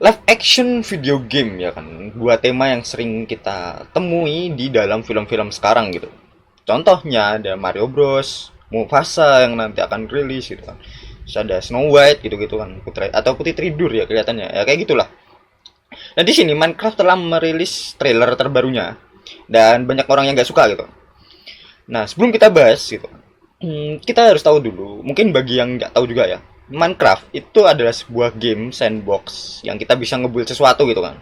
live action video game ya kan, dua tema yang sering kita temui di dalam film-film sekarang gitu. Contohnya ada Mario Bros, Mufasa yang nanti akan rilis gitu kan. Terus ada Snow White gitu-gitu kan, Putri Tidur ya kelihatannya. Ya kayak gitulah. Nah, di sini Minecraft telah merilis trailer terbarunya dan banyak orang yang nggak suka gitu. Nah, sebelum kita bahas gitu, kita harus tahu dulu, mungkin bagi yang nggak tahu juga ya, Minecraft itu adalah sebuah game sandbox yang kita bisa ngebuild sesuatu gitu kan.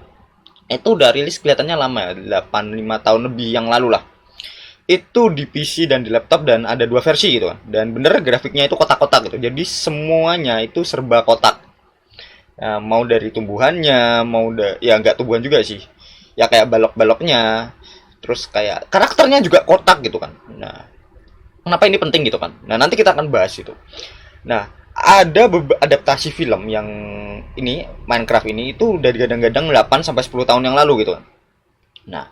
Itu udah rilis kelihatannya lama ya, 5 tahun lebih yang lalu lah. Itu di PC dan di laptop dan ada dua versi gitu kan. Dan bener grafiknya itu kotak-kotak gitu. Jadi semuanya itu serba kotak. Nah, mau dari tumbuhannya, ya nggak tumbuhan juga sih. Ya kayak balok-baloknya, terus kayak karakternya juga kotak gitu kan. Nah, kenapa ini penting gitu kan? Nah, nanti kita akan bahas itu. Nah, ada adaptasi film yang ini Minecraft ini itu udah digadang-gadang 8 sampai 10 tahun yang lalu gitu kan. Nah,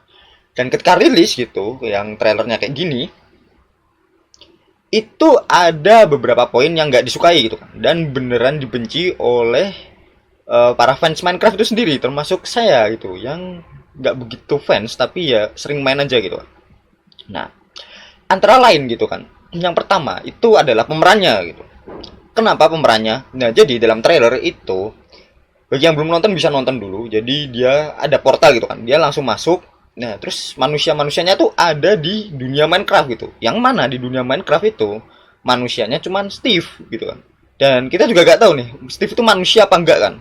dan ketika rilis gitu, yang trailernya kayak gini, itu ada beberapa poin yang nggak disukai gitu kan, dan beneran dibenci oleh para fans Minecraft itu sendiri, termasuk saya gitu, yang nggak begitu fans tapi ya sering main aja gitu. Nah, antara lain gitu kan, yang pertama itu adalah pemerannya gitu. Kenapa pemerannya? Nah, jadi dalam trailer itu, bagi yang belum nonton bisa nonton dulu. Jadi dia ada portal gitu kan. Dia langsung masuk. Nah, terus manusia-manusianya tuh ada di dunia Minecraft gitu. Yang mana di dunia Minecraft itu manusianya cuman Steve gitu kan. Dan kita juga gak tahu nih, Steve itu manusia apa enggak kan.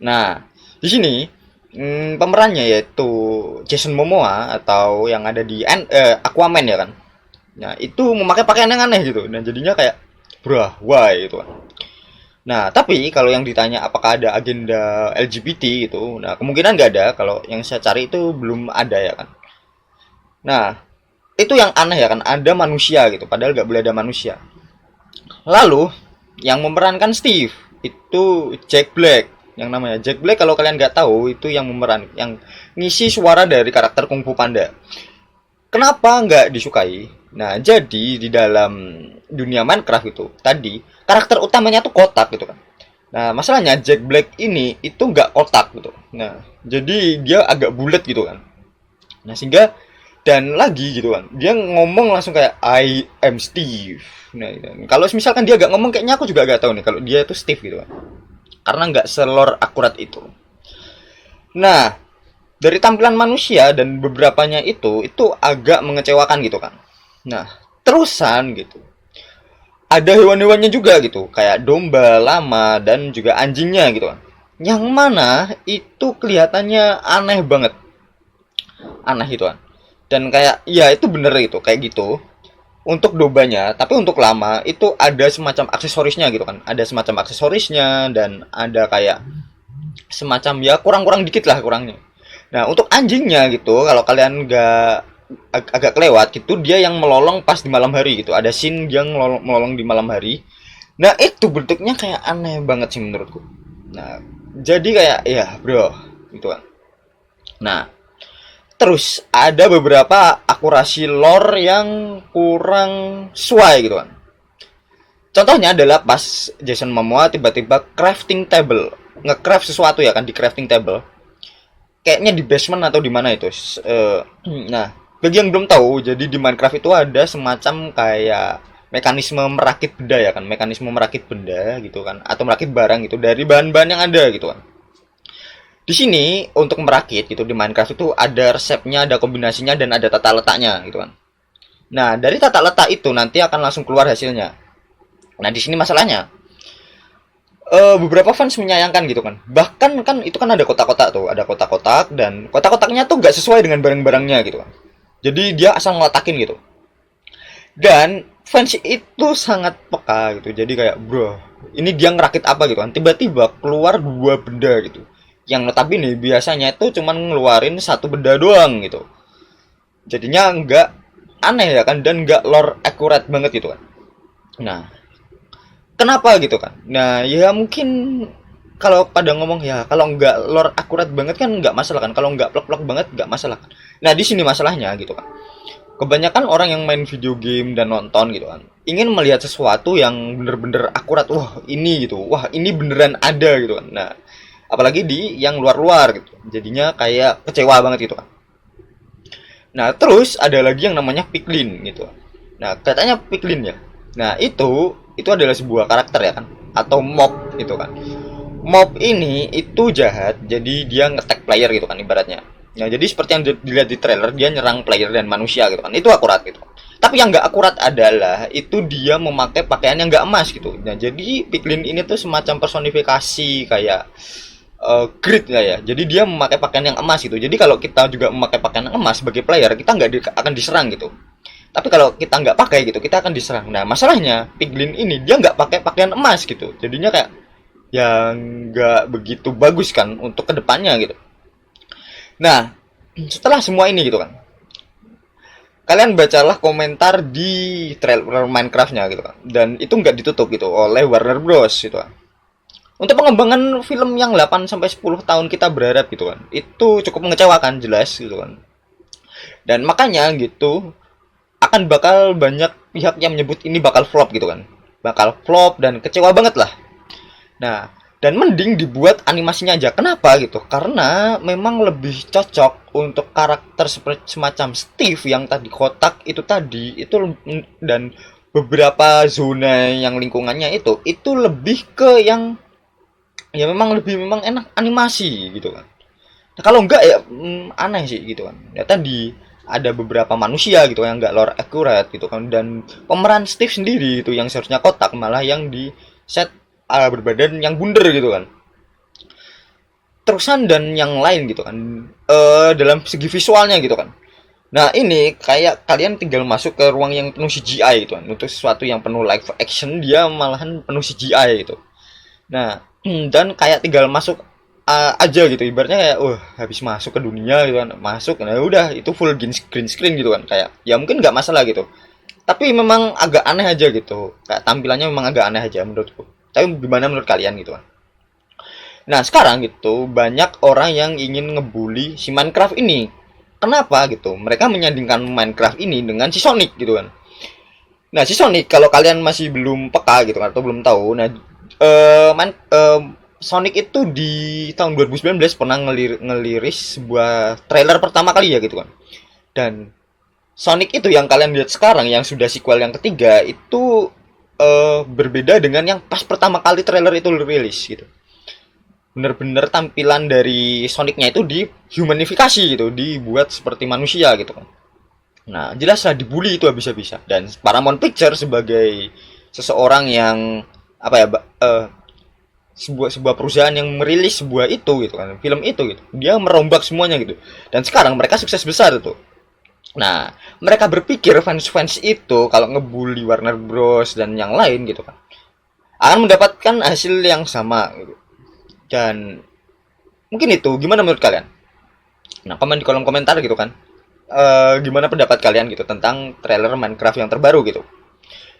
Nah, di sini pemerannya yaitu Jason Momoa atau yang ada di Aquaman ya kan. Nah, itu memakai pakaian yang aneh gitu. Dan jadinya kayak, brah, why gitu kan. Nah, tapi kalau yang ditanya apakah ada agenda LGBT itu, nah kemungkinan nggak ada. Kalau yang saya cari itu belum ada ya kan. Nah, itu yang aneh ya kan, ada manusia gitu, padahal nggak boleh ada manusia. Lalu, yang memerankan Steve itu Jack Black. Yang namanya Jack Black kalau kalian nggak tahu itu yang ngisi suara dari karakter Kung Fu Panda. Kenapa nggak disukai? Nah, jadi di dalam dunia Minecraft itu tadi karakter utamanya tuh kotak gitu kan. Nah, masalahnya Jack Black ini itu nggak kotak gitu. Nah, jadi dia agak bulat gitu kan. Nah, sehingga dan lagi gitu kan, dia ngomong langsung kayak I am Steve. Nah, gitu. Kalau misalkan dia nggak ngomong, kayaknya aku juga nggak tahu nih kalau dia itu Steve gitu kan. Karena nggak selor akurat itu. Nah, dari tampilan manusia dan beberapanya itu agak mengecewakan gitu kan. Nah, terusan gitu. Ada hewan-hewannya juga gitu, kayak domba, lama, dan juga anjingnya gitu kan. Yang mana itu kelihatannya aneh banget. Aneh itu kan. Dan kayak, ya itu bener gitu, kayak gitu. Untuk dombanya, tapi untuk lama itu ada semacam aksesorisnya gitu kan. Ada semacam aksesorisnya dan ada kayak semacam ya kurang-kurang dikit lah kurangnya. Nah, untuk anjingnya gitu, kalau kalian nggak agak kelewat gitu, dia yang melolong pas di malam hari gitu. Ada scene dia melolong di malam hari. Nah, itu bentuknya kayak aneh banget sih menurutku. Nah, jadi kayak ya, bro, gitu kan. Nah, terus ada beberapa akurasi lore yang kurang sesuai gitu kan. Contohnya adalah pas Jason Momoa tiba-tiba crafting table, ngecraft sesuatu ya kan di crafting table, kayaknya di basement atau di mana itu. Nah, bagi yang belum tahu, jadi di Minecraft itu ada semacam kayak mekanisme merakit benda ya kan, mekanisme merakit benda gitu kan, atau merakit barang gitu dari bahan-bahan yang ada gitu kan. Di sini untuk merakit gitu di Minecraft itu ada resepnya, ada kombinasinya dan ada tata letaknya gitu kan. Nah, dari tata letak itu nanti akan langsung keluar hasilnya. Nah, di sini masalahnya beberapa fans menyayangkan gitu kan. Bahkan kan itu kan ada kotak-kotak tuh, ada kotak-kotak dan kotak-kotaknya tuh nggak sesuai dengan barang-barangnya gitu kan. Jadi dia asal ngeletakin gitu. Dan fans itu sangat peka gitu. Jadi kayak, bro, ini dia ngerakit apa gitu kan. Tiba-tiba keluar dua benda gitu. Yang notabene biasanya itu cuman ngeluarin satu benda doang gitu. Jadinya nggak aneh ya kan dan nggak lore akurat banget gitu kan. Nah, kenapa gitu kan? Nah, ya mungkin kalau pada ngomong ya kalau nggak lore akurat banget kan nggak masalah kan, kalau nggak plek-plek banget nggak masalah kan. Nah, di sini masalahnya gitu kan, kebanyakan orang yang main video game dan nonton gitu kan ingin melihat sesuatu yang bener-bener akurat, wah ini gitu, wah ini beneran ada gitu kan. Nah, apalagi di yang luar-luar gitu. Jadinya kayak kecewa banget gitu kan. Nah, terus ada lagi yang namanya Piglin gitu. Nah, katanya Piglin ya. Nah, itu adalah sebuah karakter ya kan, atau mob gitu kan. Mob ini itu jahat, jadi dia ngetek player gitu kan ibaratnya. Nah, jadi seperti yang dilihat di trailer, dia nyerang player dan manusia gitu kan. Itu akurat gitu. Tapi yang nggak akurat adalah itu dia memakai pakaian yang nggak emas gitu. Nah, jadi Piglin ini tuh semacam personifikasi kayak grid nggak ya. Jadi dia memakai pakaian yang emas gitu. Jadi kalau kita juga memakai pakaian yang emas sebagai player, kita nggak akan diserang gitu. Tapi kalau kita nggak pakai gitu, kita akan diserang. Nah, masalahnya Piglin ini dia nggak pakai pakaian emas gitu. Jadinya kayak yang nggak begitu bagus kan untuk kedepannya gitu. Nah, setelah semua ini gitu kan, kalian bacalah komentar di trailer Minecraftnya gitu kan, dan itu nggak ditutup gitu oleh Warner Bros gitu kan. Untuk pengembangan film yang 8 sampai 10 tahun kita berharap gitu kan, itu cukup mengecewakan jelas gitu kan. Dan makanya gitu akan bakal banyak pihak yang menyebut ini bakal flop gitu kan, bakal flop dan kecewa banget lah. Nah, dan mending dibuat animasinya aja. Kenapa gitu? Karena memang lebih cocok untuk karakter seperti semacam Steve yang tadi kotak itu dan beberapa zona yang lingkungannya itu lebih ke yang ya memang lebih memang enak animasi gitu kan. Nah, kalau enggak ya aneh sih gitu kan. Ya tadi ada beberapa manusia gitu yang enggak lore akurat gitu kan, dan pemeran Steve sendiri itu yang seharusnya kotak malah yang di set berbadan yang bundar gitu kan. Terusan dan yang lain gitu kan. Dalam segi visualnya gitu kan. Nah, ini kayak kalian tinggal masuk ke ruang yang penuh CGI gitu kan. Untuk sesuatu yang penuh live action dia malahan penuh CGI gitu. Nah, dan kayak tinggal masuk aja gitu. Ibaratnya kayak habis masuk ke dunia gitu kan. Masuk nah udah itu full green screen gitu kan. Kayak ya mungkin nggak masalah gitu. Tapi memang agak aneh aja gitu. Kayak tampilannya memang agak aneh aja menurutku. Tapi gimana menurut kalian gitu kan? Nah, sekarang gitu banyak orang yang ingin ngebully si Minecraft ini. Kenapa gitu? Mereka menyandingkan Minecraft ini dengan si Sonic gitu kan. Nah, si Sonic kalau kalian masih belum peka gitu kan atau belum tahu, nah Sonic itu di tahun 2019 pernah ngeliris sebuah trailer pertama kali ya gitu kan. Dan Sonic itu yang kalian lihat sekarang yang sudah sequel yang ketiga itu berbeda dengan yang pas pertama kali trailer itu rilis gitu. Bener-bener tampilan dari Sonicnya itu dihumanifikasi gitu, dibuat seperti manusia gitu kan. Nah, jelaslah dibully itu habis-habisan. Dan Paramount Picture sebagai seseorang yang apa ya, sebuah perusahaan yang merilis sebuah itu gitu kan, film itu gitu. Dia merombak semuanya gitu. Dan sekarang mereka sukses besar itu. Nah, mereka berpikir fans-fans itu kalau ngebully Warner Bros dan yang lain gitu kan, akan mendapatkan hasil yang sama gitu. Dan mungkin itu gimana menurut kalian? Nah, komen di kolom komentar gitu kan. Gimana pendapat kalian gitu tentang trailer Minecraft yang terbaru gitu.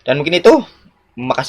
Dan mungkin itu, makasih.